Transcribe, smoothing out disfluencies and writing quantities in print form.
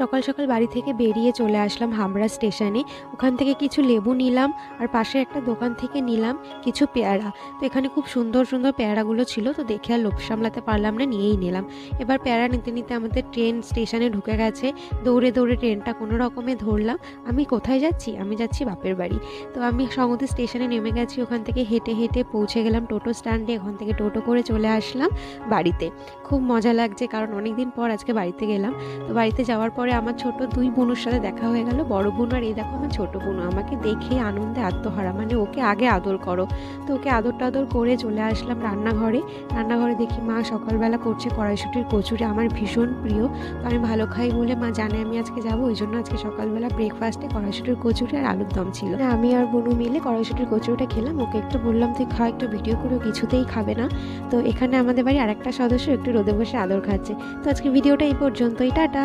সকাল সকাল বাড়ি থেকে বেরিয়ে চলে আসলাম হাবড়া স্টেশনে। ওখান থেকে কিছু লেবু নিলাম আর পাশে একটা দোকান থেকে নিলাম কিছু পেয়ারা। তো এখানে খুব সুন্দর সুন্দর পেয়ারাগুলো ছিল, তো দেখে আর লোভ সামলাতে পারলাম না, নিয়েই নিলাম। এবার পেয়ারা নিতে নিতে আমাদের ট্রেন স্টেশনে ঢুকে গেছে। দৌড়ে দৌড়ে ট্রেনটা কোনো রকমে ধরলাম। আমি কোথায় যাচ্ছি? আমি যাচ্ছি বাপের বাড়ি। তো আমি সংহতি স্টেশনে নেমে গেছি, ওখান থেকে হেঁটে হেঁটে পৌঁছে গেলাম টোটো স্ট্যান্ডে। ওখান থেকে টোটো করে চলে আসলাম বাড়িতে। খুব মজা লাগছে, কারণ অনেক দিন পর আজকে বাড়িতে গেলাম। তো বাড়িতে যাওয়ার পরে আমার ছোট দুই বোনের সাথে দেখা হয়ে গেল, বড় বোন আর এই দেখো আমার ছোট বোন। আমাকে দেখে আনন্দে আত্মহারা, মানে ওকে আগে আদর করো। তো ওকে আদর টাদর করে চলে আসলাম রান্নাঘরে। রান্নাঘরে দেখি মা সকালবেলা করছে কড়াইশুঁটির কচুরি, আমার ভীষণ প্রিয়। তো আমি ভালো খাই বলে মা জানে আমি আজকে যাবো, ওই জন্য আজকে সকালবেলা ব্রেকফাস্টে কড়াইশুঁটির কচুরি আর আলুর দম ছিল। আমি আর বোনু মিলে কড়াইশুঁটির কচুরিটা খেলাম। ওকে একটু বললাম তুই খা, একটু ভিডিও করে, কিছুতেই খাবে না। তো এখানে আমাদের বাড়ি আরেকটা সদস্য একটু রোদে বসে আদর খাচ্ছে। তো আজকে ভিডিওটা এই পর্যন্তই, টাটা।